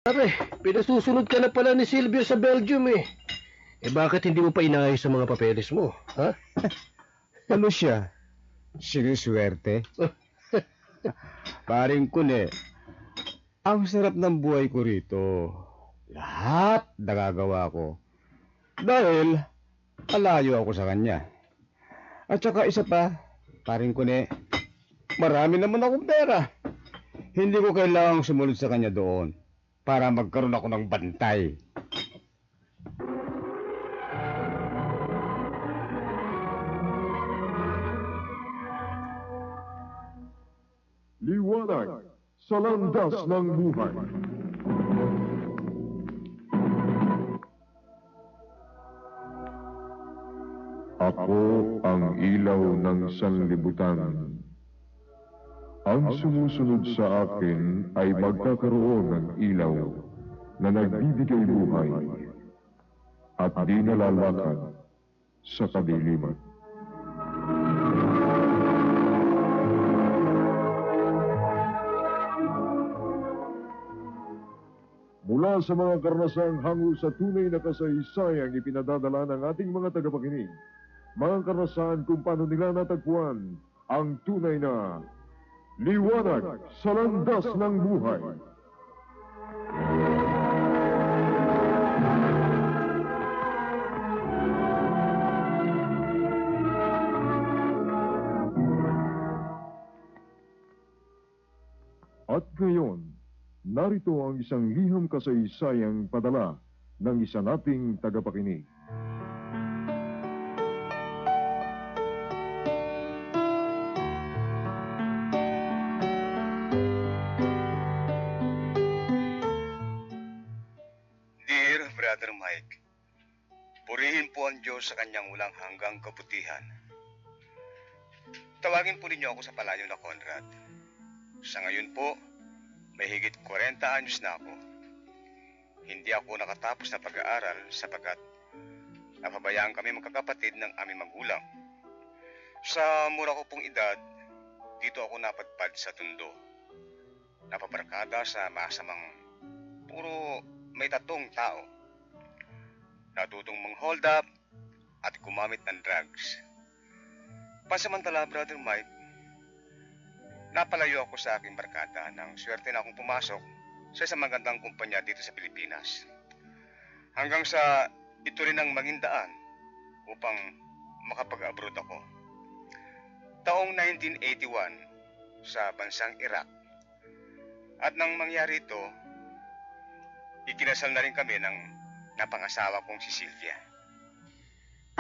Pare, pinasusunod ka na pala ni Silvio sa Belgium eh. Eh bakit hindi mo pa inayos sa mga papeles mo? Ha? Ano siya? Siniswerte? Paring Kune, ang sarap ng buhay ko rito. Lahat nagagawa ko. Dahil alayo ako sa kanya. At saka isa pa, paring Kune, marami naman akong pera. Hindi ko kailangang sumunod sa kanya doon para magkaroon ako ng bantay. Liwanag sa landas ng buhay. Ako ang ilaw ng sanlibutan. Ang sumusunod sa akin ay magkakaroon ng ilaw na nagbibigay buhay at di nalalakad sa kadiliman. Mula sa mga karnasang hango sa tunay na kasaysayang ipinadadala ng ating mga tagapakinig, mga karnasaan kung paano nila natagpuan ang tunay na liwanag sa landas ng buhay. At ngayon, narito ang isang liham kasaysayang padala ng isa nating tagapakinig. Dear Brother Mike, purihin po ang Diyos sa kanyang walang hanggang kabutihan. Tawagin po ninyo ako sa palayo na Conrad. Sa ngayon po, may higit 40 anyos na ako. Hindi ako nakatapos na pag-aaral sapagkat napabayaan kami magkakapatid ng aming magulang. Sa mura ko pong edad, dito ako napadpad sa Tondo. Napabarkada sa masamang puro may tatong tao. Natutong mang-hold up at gumamit ng drugs. Pansamantala, Brother Mike, napalayo ako sa aking barkada nang swerte na akong pumasok sa isang magandang kumpanya dito sa Pilipinas. Hanggang sa ito rin ang maging daan upang makapag-abroad ako. Taong 1981 sa bansang Iraq. At nang mangyari ito, ikinasal na rin kami ng napangasawa kong si Sylvia.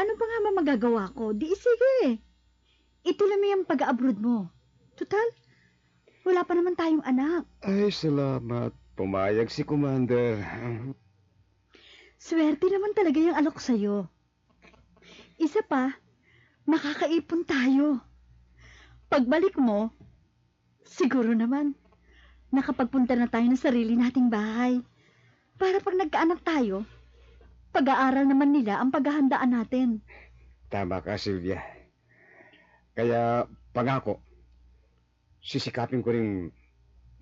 Ano pa nga magagawa ko? Di sige. Ituloy mo yung pag-abroad mo. Total, wala pa naman tayong anak. Ay, salamat. Pumayag si Commander. Swerte naman talaga yung alok sa'yo. Isa pa, makakaipon tayo. Pagbalik mo, siguro naman, nakapagpunta na tayo ng sarili nating bahay. Para pag nagkaanak tayo, pag-aaral naman nila ang paghahandaan natin. Tama ka, Sylvia. Kaya, pangako, sisikapin ko rin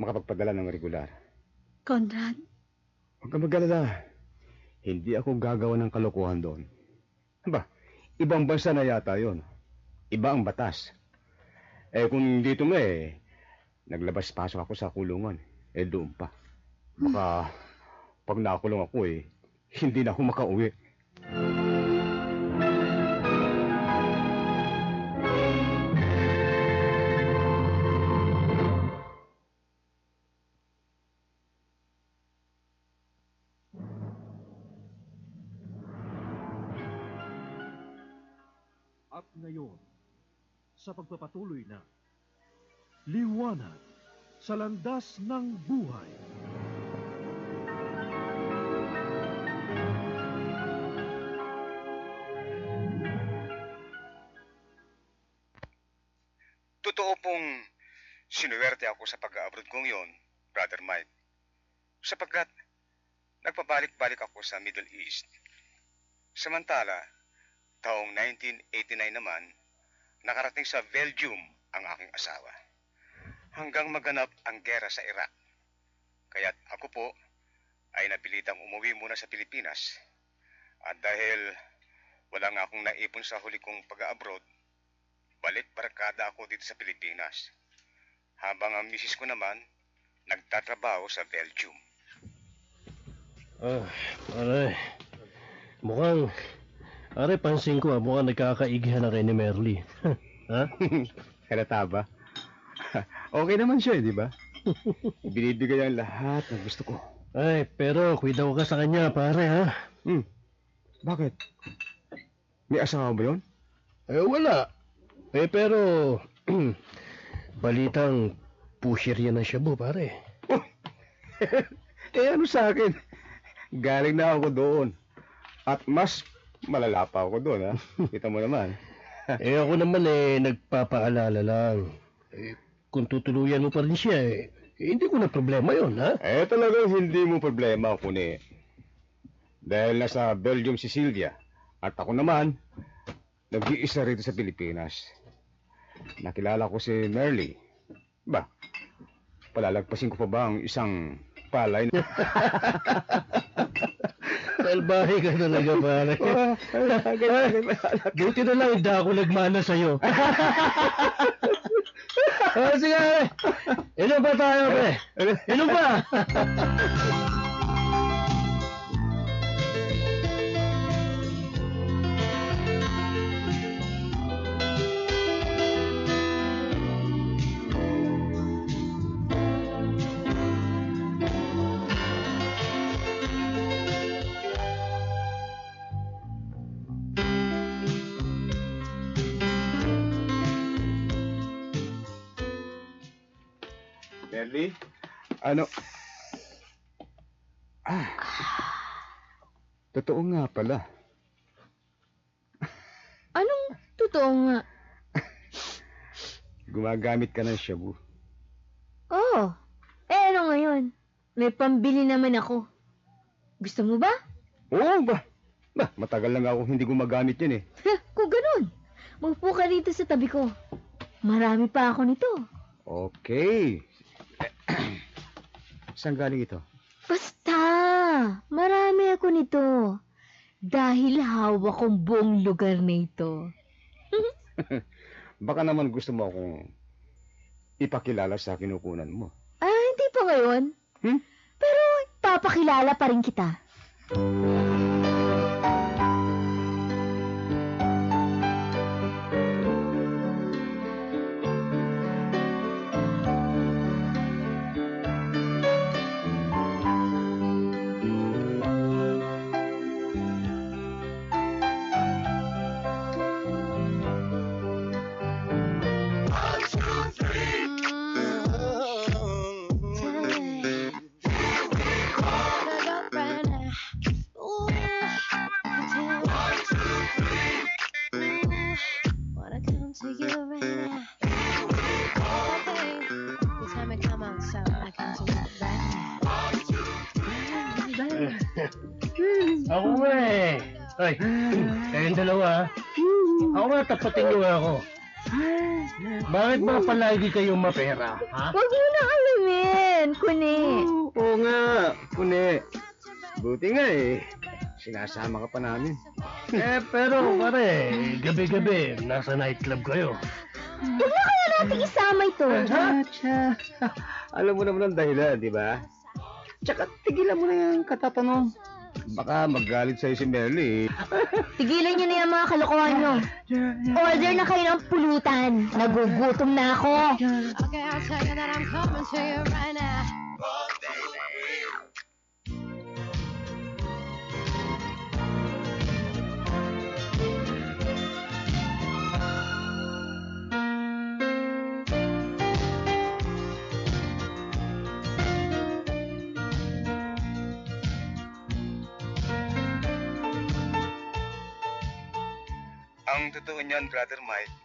makapagpadala ng regular. Conrad? Huwag ka mag-alala. Hindi ako gagawa ng kalokohan doon. Ba, ibang bansa na yata yon. Iba ang batas. Eh kung dito mo naglabas-pasok ako sa kulungan. Doon pa. Baka pag nakulong ako hindi na ako makauwi. At ngayon, sa pagpapatuloy na liwanag sa landas ng buhay. Totoo pong sinuwerte ako sa pag-abroad kong yon, Brother Mike. Sapagkat nagpabalik-balik ako sa Middle East. Samantala, taong 1989 naman, nakarating sa Belgium ang aking asawa. Hanggang maganap ang gera sa Iraq. Kaya't ako po ay napilitang umuwi muna sa Pilipinas. At dahil wala nga akong naipon sa huli kong pag-abroad, balik barkada ako dito sa Pilipinas. Habang ang misis ko naman, nagtatrabaho sa Belgium. Pare. Mukhang, pansin ko mukhang nagkakaigihan na rin ni Merly. Ha? Halata ba? Okay naman siya, di ba? Binibigay ang lahat ng gusto ko. Ay, pero cuidado ka sa kanya, pare, ha? Bakit? May asawa ba yun? Wala. Pero, balitang pusher yan ng Shabu, pare. Ano sa akin? Galing na ako doon. At mas malala pa ako doon, ha? Kita mo naman. Ako naman nagpapaalala lang. Kung tutuluyan mo pa rin siya, hindi ko na problema yon, ha? Talagang hindi mo problema, Kuni. Dahil nasa Belgium si Sylvia. At ako naman, nag-iisa rito sa Pilipinas. Nakilala ko si Merly. Ba, palalagpasin ko pa ba ang isang palay na... Salbahe ka talaga, pare. Buti na lang hindi ako nagmana sa'yo. Sige, inom ba tayo, pre? Inom ba? Merly? Totoo nga pala. Anong totoo nga? Gumagamit ka ng shabu. Oo. Ano ngayon? May pambili naman ako. Gusto mo ba? Oo ba? Matagal lang ako hindi gumagamit yun eh. Kung ganun, magpo ka rito sa tabi ko. Marami pa ako nito. Okay. Saan galing ito? Basta, marami ako nito. Dahil hawak kong buong lugar na ito. Baka naman gusto mo akong ipakilala sa kinukunan mo. Hindi pa ngayon. Pero papakilala pa rin kita. Ako nga Ay, kayong dalawa, ako nga tapatin niyo ako. Bakit ba palagi kayong mapera, ha? Huwag mo na alamin, Kuni. Oo nga, Kuni. Buti nga sinasama ka pa namin. Pero pare, gabi-gabi, nasa nightclub kayo. Huwag na kaya natin isama ito. Alam mo naman ang dahilan, di ba? Tsaka tigilan mo na yung katatanong. Baka magalit sa'yo si Merly. Tigilan niyo na yung mga kalokohan nyo. Order na kayo ng pulutan. Nagugutom na ako. Okay, I'll tell you that I'm coming to you right now. Ang totoo niyan, Brother Mike,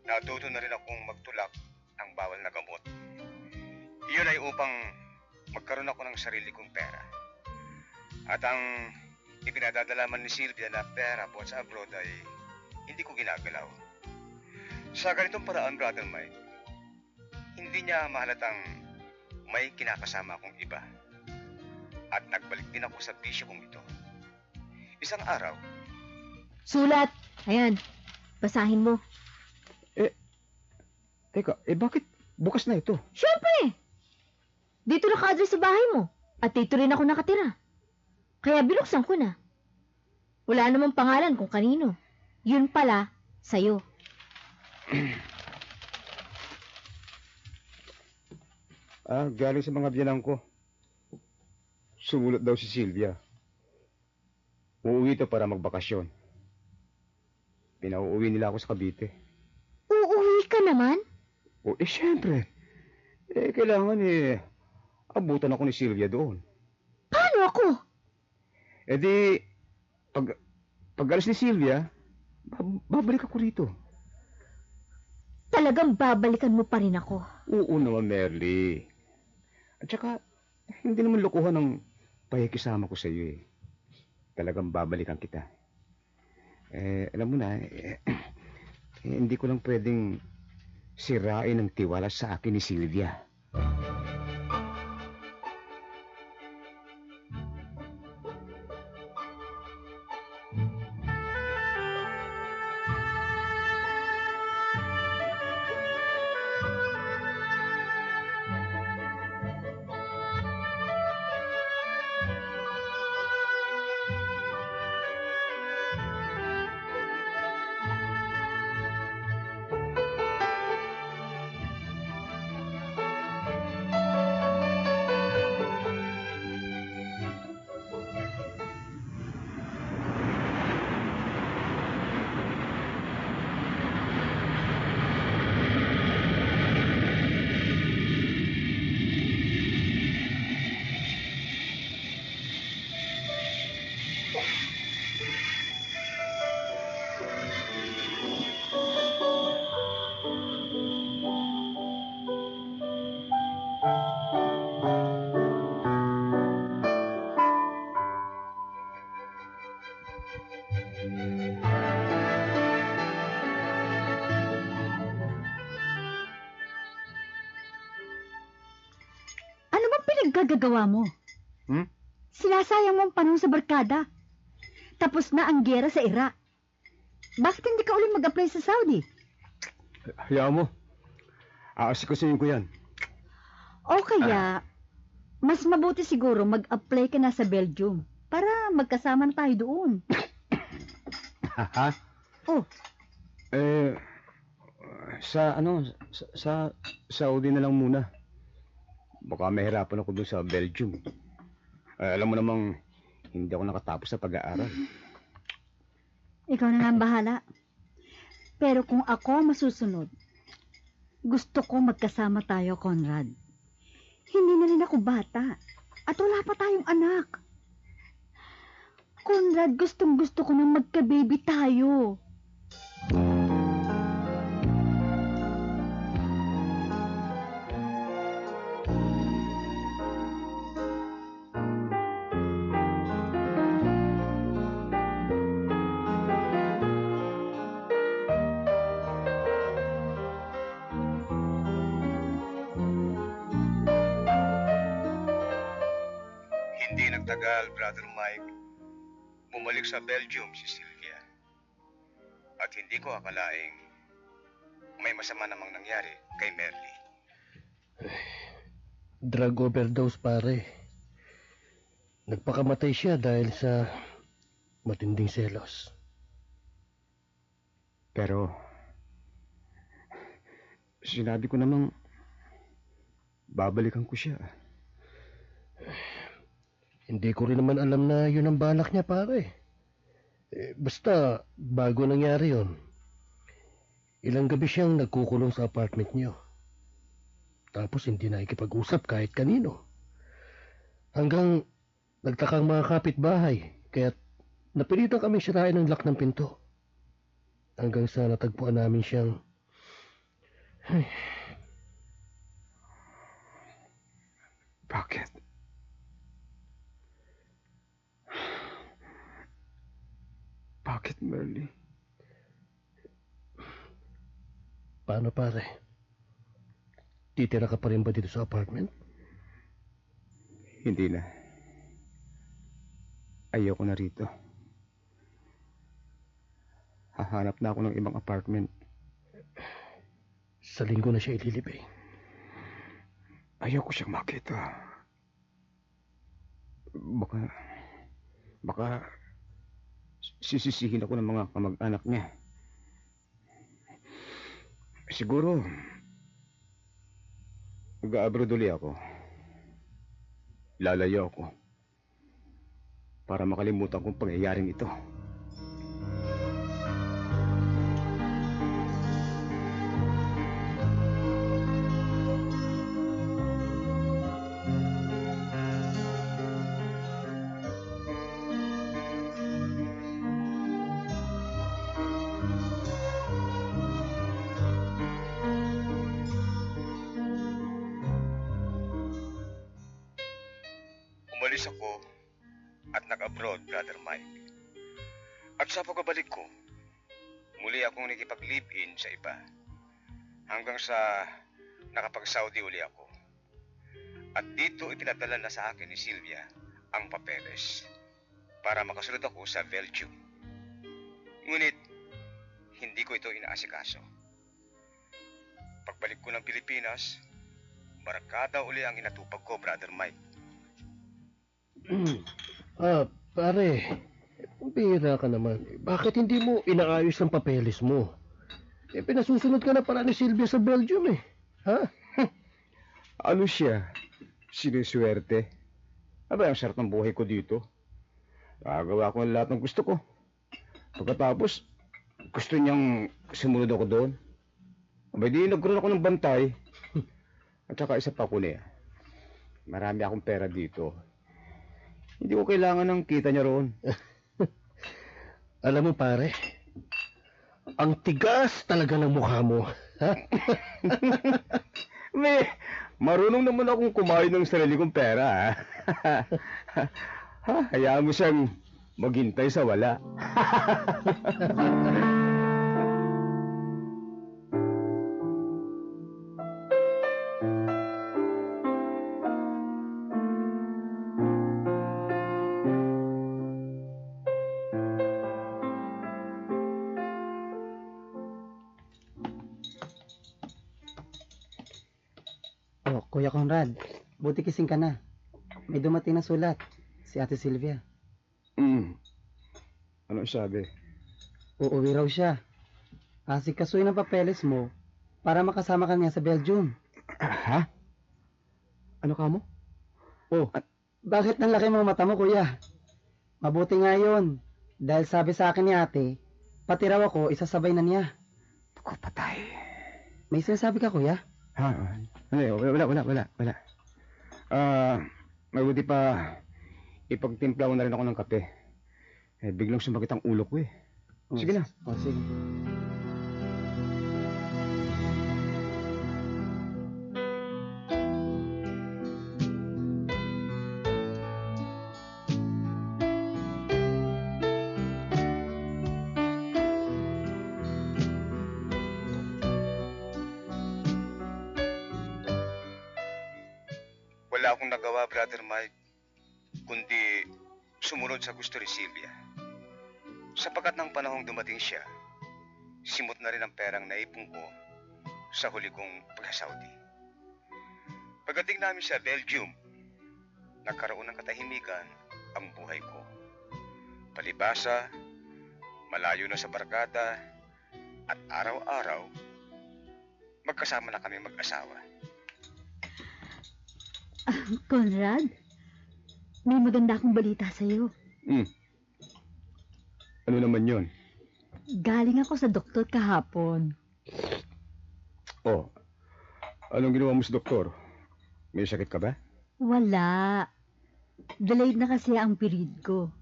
natuto na rin akong magtulak ng bawal na gamot. Iyon ay upang magkaroon ako ng sarili kong pera. At ang ipinadadalaman ni Sylvia na pera po sa abroad ay hindi ko ginagalaw. Sa ganitong paraan, Brother Mike, hindi niya mahalatang may kinakasama akong iba. At nagbalik din ako sa bisyo kong ito. Isang araw, Sulat! Ayan, basahin mo. Teka, bakit bukas na ito? Siyempre! Dito naka-address sa bahay mo. At dito rin ako nakatira. Kaya binuksan ko na. Wala namang pangalan kung kanino. Yun pala, sa'yo. Galing sa mga biyanang ko. Sumulat daw si Sylvia. Uuwi ito para magbakasyon. Pinauuwi nila ako sa Cavite. Uuwi ka naman? Siyempre. Kailangan abutan ako ni Sylvia doon. Paano ako? Pag alis ni Sylvia, babalik ako rito. Talagang babalikan mo pa rin ako. Oo naman, Merly. At saka, hindi naman lokohan ng pakikisama ko sa iyo Talagang babalikan kita. Alam mo na, hindi ko lang pwedeng sirain ang tiwala sa akin ni Sylvia. Gagawa mo? Sinasayang mo ang panahon sa barkada. Tapos na ang giyera sa Iraq. Bakit hindi ka ulit mag-apply sa Saudi? Hayaan mo. Aasikasuhin ko yan. O kaya, mas mabuti siguro mag-apply ka na sa Belgium para magkasama tayo doon. Ha? Oh. Sa Saudi na lang muna. Baka mahirapan ako doon sa Belgium. Alam mo namang hindi ako nakatapos sa pag-aaral. Ikaw na nga ang bahala. Pero kung ako masusunod, gusto ko magkasama tayo, Conrad. Hindi na rin ako bata. At wala pa tayong anak. Conrad, gustong-gusto ko nang magka-baby tayo. hindi nagtagal, Brother Mike, bumalik sa Belgium si Sylvia. At hindi ko akalaing may masama namang nangyari kay Merly. Drug overdose, pare. Nagpakamatay siya dahil sa matinding selos. Pero, sinabi ko namang babalikan ko siya. Hindi ko rin naman alam na yun ang balak niya, pare. Basta, bago nangyari yun, ilang gabi siyang nagkukulong sa apartment niyo. Tapos hindi nakikipag-usap kahit kanino. Hanggang nagtakang mga kapitbahay, kaya't napilitan kami sirain ang lock ng pinto. Hanggang sa natagpuan namin siyang... Bakit? Bakit, Merly? Paano, pare? Titira ka pa rin ba dito sa apartment? Hindi na. ayoko na rito. Hahanap na ako ng ibang apartment. Sa linggo na siya ililibing. Ayoko siyang makita. Baka sisisihin ako ng mga kamag-anak niya. Siguro, mag-abroad uli ako. Lalayo ako. Para makalimutan kong pangyayaring ito. Umalis ako at nag-abroad, Brother Mike. At sa pagbabalik ko, muli akong nakipag-live-in sa iba. Hanggang sa nakapag-Saudi uli ako. At dito ipinadala na sa akin ni Sylvia ang papeles para makasunod ako sa Belgium. Ngunit, hindi ko ito inaasikaso. Pagbalik ko ng Pilipinas, barkada uli ang inatupag ko, Brother Mike. Pare, bihira ka naman. Bakit hindi mo inaayos ang papeles mo? Pinasusunod ka na pala ni Sylvia sa Belgium eh. Ha? Ano siya? Siniswerte? Aba, ang sarap ng buhay ko dito. Gagawa ko ang lahat ng gusto ko. Pagkatapos, gusto niyang sumunod ako doon. Aba, di nagkaroon ako ng bantay. At saka isa pa ko niya. Marami akong pera dito. Hindi ko kailangan ng kita niya roon. Alam mo pare, ang tigas talaga ng mukha mo. Ha? Marunong naman akong kumain ng sarili kong pera. Hayaan mo siyang maghintay sa wala. Oh, Kuya Conrad, buti kising ka na. May dumating na sulat, si Ate Sylvia. Ano sabi? Uuwi raw siya. Asikasuhin ang papeles mo para makasama ka niya sa Belgium. Ha? Ano ka mo? Oh, bakit nang laki mga mata mo, kuya? Mabuti nga yun. Dahil sabi sa akin ni ate, pati raw ako isasabay na niya. Ako patay. May sinasabi ka, kuya? Ha? Wala. Mabuti pa, ipagtimpla mo na rin ako ng kape. Biglang sumakit ang ulo ko eh. Sige na. Sige. Wala akong nagawa, Brother Mike, kundi sumunod sa gusto ni Sylvia. Sapagkat ng panahong dumating siya, simot na rin ang perang naipon ko sa huli kong pagka-Saudi. Pagdating namin sa Belgium, nagkaroon ng katahimikan ang buhay ko. Palibasa, malayo na sa barkada, at araw-araw, magkasama na kami mag-asawa. Conrad, may maganda akong balita sa'yo. Ano naman yun? Galing ako sa doktor kahapon. Oh, anong ginawa mo sa doktor? May sakit ka ba? Wala. Delayed na kasi ang period ko.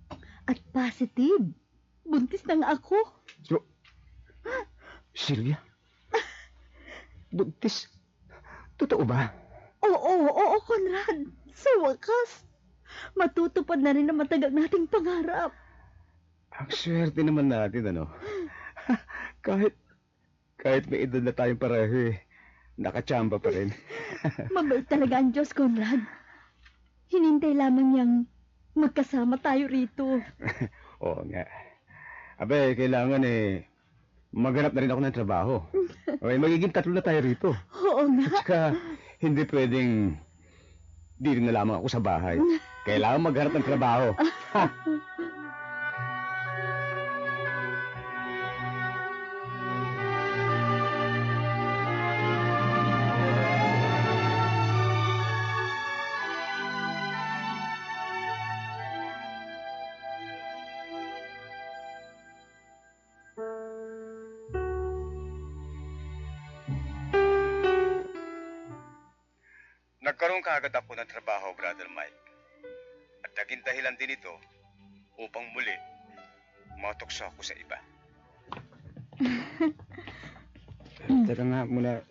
At positive. Buntis na nga ako. So, Sylvia? Buntis? Totoo ba? Oo, Conrad. Sa wakas. Matutupad na rin ang matagal nating pangarap. Ang swerte naman natin, ano? kahit may edad na tayong pareho nakachamba pa rin. Mabait talaga ang Diyos, Conrad. Hinintay lamang niyang magkasama tayo rito. Oo nga. Abe, kailangan maghanap na rin ako ng trabaho. Okay, magiging 3 na tayo rito. Oo nga. At saka, hindi pwedeng di rin na lamang ako sa bahay. Kailangan maghanap ng trabaho. Ha? Nagkaroon kaagad ako ng trabaho, Brother Mike. At naging dahilan din ito upang muli matukso ako sa iba. Teka nga muna,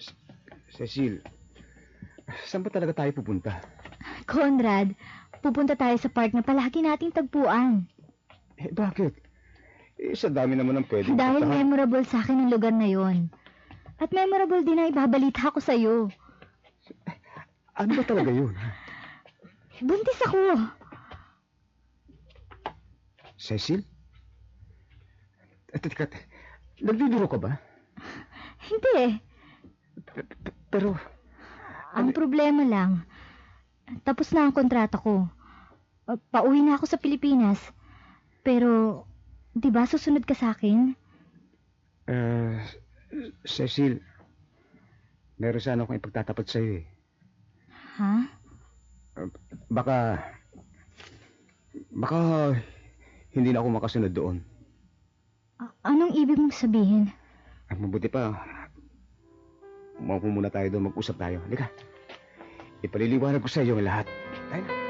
Cecil. Saan ba talaga tayo pupunta? Conrad, pupunta tayo sa park na palagi nating tagpuan. Bakit? Sa dami naman ang pwedeng Dahil puntahan. memorable sa akin ang lugar na yon. At memorable din na ibabalita ko sa'yo. Ano ba talaga yun? Buntis ako. Cecil? Teka, nagbibiro ka ba? Hindi. Pero, Ang problema lang, tapos na ang kontrata ko. Pauwi na ako sa Pilipinas. Pero, di ba susunod ka sa akin? Cecil, meron sana akong ipagtatapat sa'yo Ha? Baka hindi na ako makasunod doon. Anong ibig mong sabihin? Mabuti pa, umupo muna tayo doon, mag-usap tayo. Halika, ipaliliwanag ko sa iyo ang lahat. Tayo na.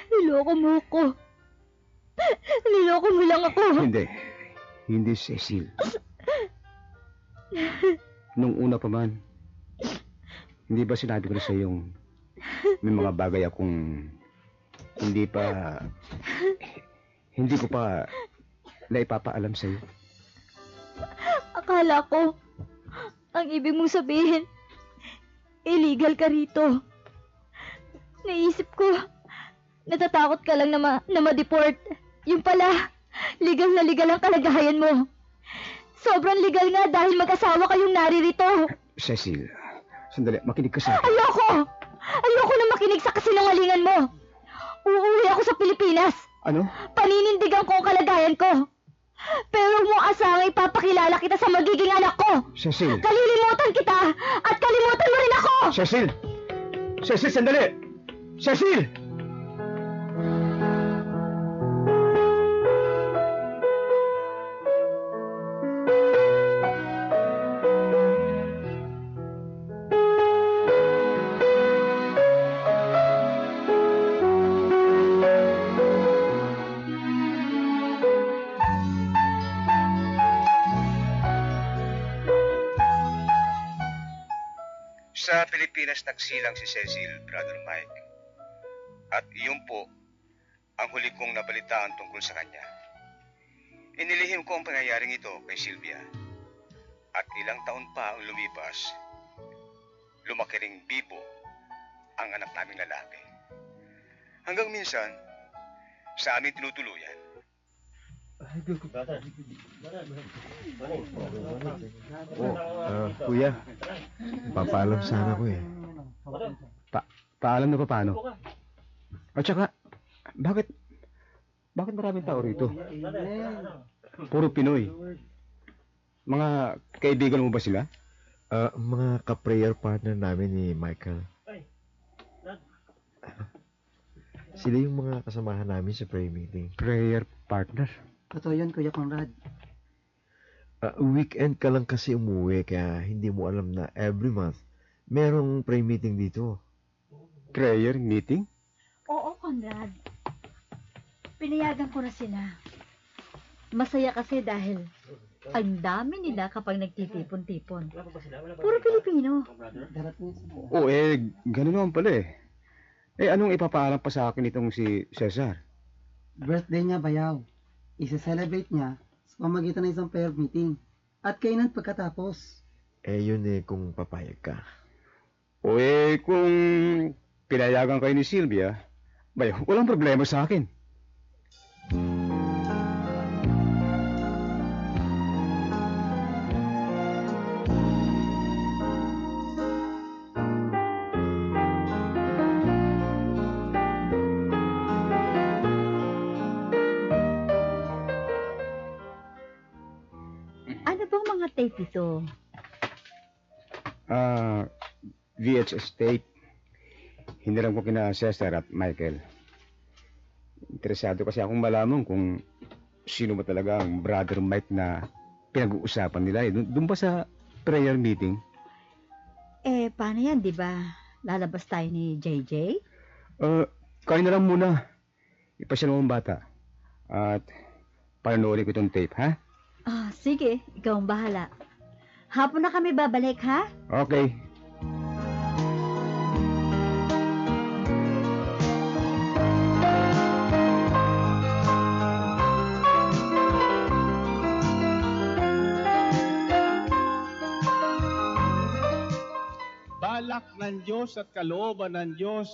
Niloko mo ako. Niloko mo lang ako. Hindi Cecil. Nung una pa man, hindi ba sinabi ko na sa yung may mga bagay akong hindi ko pa naipapaalam sa iyo? Akala ko, ang ibig mong sabihin, illegal ka rito. Naisip ko, natatakot ka lang na ma-deport. Yung pala, legal na legal ang kalagayan mo. Sobrang legal nga dahil mag-asawa kayong naririto. Cecil, sandali, makinig ka sa akin. Ayoko na makinig sa kasinungalingan mo. Uuwi ako sa Pilipinas. Ano? Paninindigan ko ang kalagayan ko. Pero huwag mo asang ipapakilala kita sa magiging anak ko. Cecil! Kalilimutan kita at kalimutan mo rin ako! Cecil! Cecil, sandali! Cecil! Sa Pilipinas nagsilang si Cecil, Brother Mike. At iyon po ang huli kong nabalitaan tungkol sa kanya. Inilihim ko ang pangyayaring ito kay Sylvia. At ilang taon pa ang lumipas, lumaki ring bibo ang anak naming lalaki. Hanggang minsan, sa amin tinutuluyan. Kuya, papaalam sana ko eh. Paalam na paano? At saka, bakit maraming tao rito? Puro Pinoy. Mga kaibigan mo ba sila? Mga ka-prayer partner namin ni Michael. Sila yung mga kasamahan namin sa prayer meeting. Prayer partner? Totoo yun, Kuya Conrad. Weekend ka lang kasi umuwi kaya hindi mo alam na every month merong prayer meeting dito. Prayer meeting? Oo, Conrad. Pinayagan ko na sila. Masaya kasi dahil ang dami nila kapag nagtitipon-tipon. Puro Pilipino. Oo, ganun naman pala eh. Anong ipapaalam pa sa akin itong si Cesar? Birthday niya, bayaw. Isa-celebrate niya sa pamagitan ng isang prayer meeting. At kainan pagkatapos. Yun kung papayag ka. Kung pinayagan kayo ni Sylvia, walang problema sa akin. Ano bang mga tape ito? VHS tape. Hiniram ko kina Cesar at Michael. Interesado kasi akong malaman kung sino ba talaga ang brother Mike na pinag-uusapan nila. Doon ba sa prayer meeting? Paano yan, di ba? Lalabas tayo ni JJ? Kain na lang muna. Ipasyal mo ang bata. At panoorin ko itong tape, ha? Sige, ikaw ang bahala. Hapon na kami babalik, ha? Okay. Balak ng Diyos at kalooban ng Diyos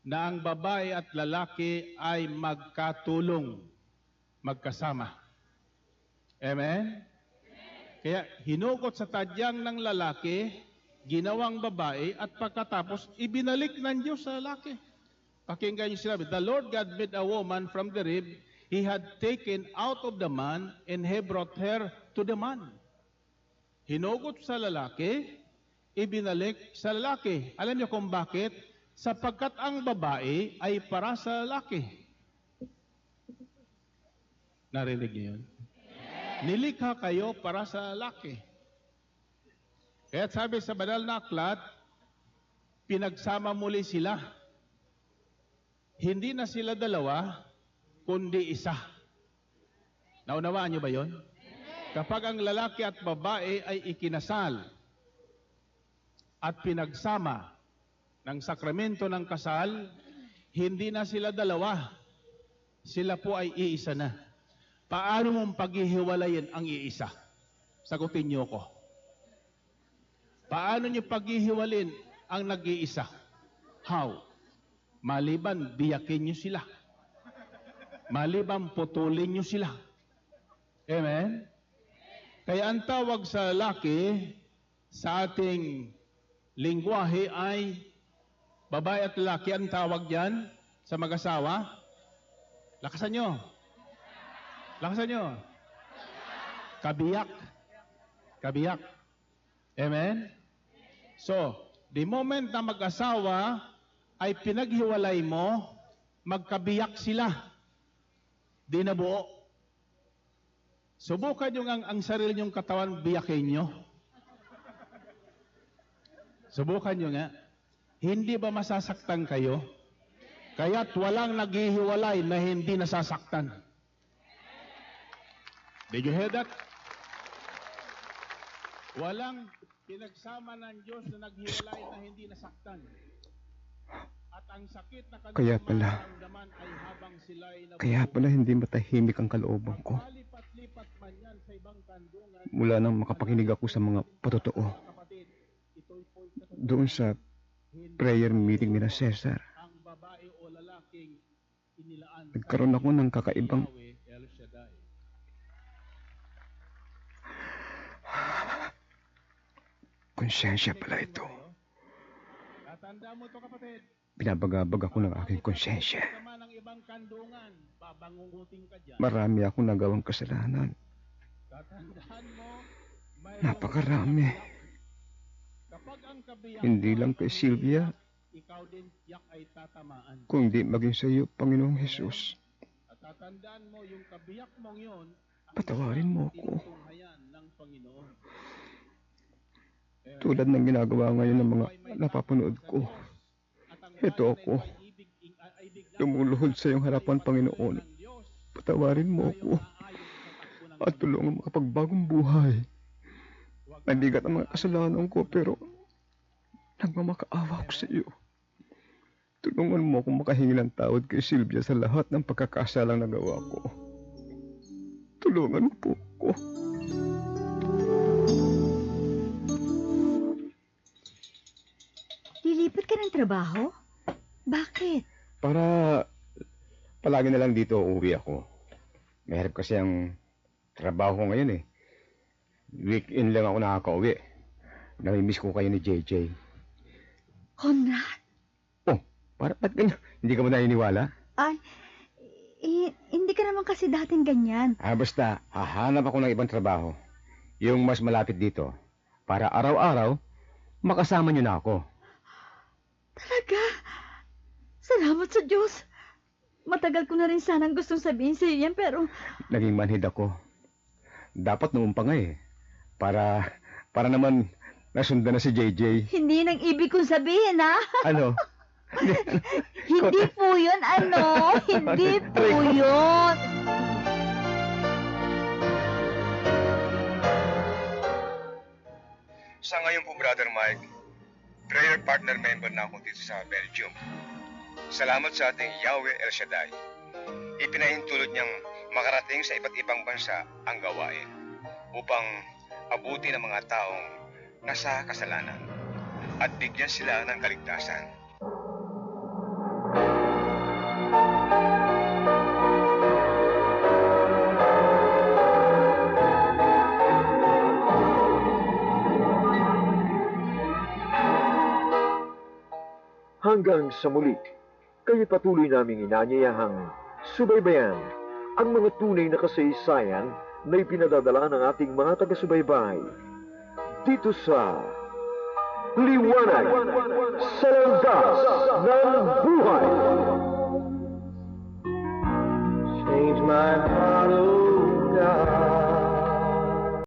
na ang babae at lalaki ay magkatulong, magkasama. Amen? Kaya hinugot sa tadyang ng lalaki, ginawang babae, at pagkatapos ibinalik ng Diyos sa lalaki. Pakinggan niyo sinabi, the Lord God made a woman from the rib He had taken out of the man, and He brought her to the man. Hinugot sa lalaki, ibinalik sa lalaki. Alam niyo kung bakit? Sapagkat ang babae ay para sa lalaki. Narinig niyo yun? Nilikha kayo para sa lalaki. Kaya sabi sa banal na aklat, pinagsama muli sila. Hindi na sila dalawa, kundi isa. Naunawaan niyo ba yon? Kapag ang lalaki at babae ay ikinasal at pinagsama ng sakramento ng kasal, hindi na sila dalawa. Sila po ay iisa na. Paano mong paghihiwalayin ang iisa? Sagutin niyo ko. Paano niyo paghihiwalayin ang nag-iisa? How? Maliban biyakin niyo sila. Maliban putulin niyo sila. Amen? Kaya ang tawag sa lalaki sa ating lingwahe ay babae at lalaki. Ang tawag diyan sa mag-asawa? Lakasan niyo. Lakasan nyo. Kabiyak. Kabiyak. Amen? So, the moment na mag-asawa ay pinaghiwalay mo, magkabiyak sila. Di na buo. Subukan nyo ang sarili nyong katawan, biyakin nyo. Subukan nyo nga. Hindi ba masasaktan kayo? Kaya't walang naghihiwalay na hindi nasasaktan. Did you hear that? Walang pinagsama ng Diyos na naghiwalay na hindi nasaktan. At ang sakit na Kaya pala hindi matahimik ang kalooban ko. Mula nang makapakinig ako sa mga patotoo. Doon sa prayer meeting nila Cesar, nagkaroon ako ng kakaibang konsensya pala ito. Binabagabag ako ng aking konsensya. Marami akong nagawang kasalanan. Napakarami. Hindi lang kay Sylvia, kundi maging sa iyo, Panginoong Hesus. Patawarin mo ako. Tulad ng ginagawa ngayon ng mga napapanood ko. Ito ako. Lumuluhod sa iyong harapan, Panginoon. Patawarin mo ako. At tulungan makapagbagong buhay. Mabigat ang mga kasalanan ko, pero nagmamakaawa ko sa iyo. tulungan mo akong makahingi ng tawad kay Sylvia sa lahat ng pagkakasalang nagawa ko. Tulungan mo po ako. Lilipat ka ng trabaho? Bakit? Para palagi na lang dito uuwi ako. Mahirap kasi ang trabaho ko ngayon eh. Weekend lang ako nakaka-uwi. Namimiss ko kayo ni JJ. Conrad? Oh, ba't ganyan? Hindi ka ba naniniwala? Ay, hindi ka naman kasi dating ganyan. Basta, hahanap ako ng ibang trabaho. Yung mas malapit dito. Para araw-araw, makasama niyo na ako. Talaga? Salamat sa Diyos. Matagal ko na rin sanang gustong sabihin sa iyo yan, pero... Naging manhid ako. Dapat noon pa nga eh. Para naman nasundan na si JJ. Hindi yun ang ibig kong sabihin, ha? Ano? Hindi po yun, ano? Hindi po yun. Sa ngayon po, Brother Mike, prayer partner member na ako dito sa Belgium. Salamat sa ating Yahweh El Shaddai. Ipinahintulot niyang makarating sa iba't ibang bansa ang gawain upang abuti ng mga taong nasa kasalanan at bigyan sila ng kaligtasan. Hanggang sa muli, kayo patuloy naming inanyayahang subaybayan ang mga tunay na kasaysayan na ipinadadala ng ating mga taga-subaybay dito sa Liwanag sa Landas ng Buhay. Change my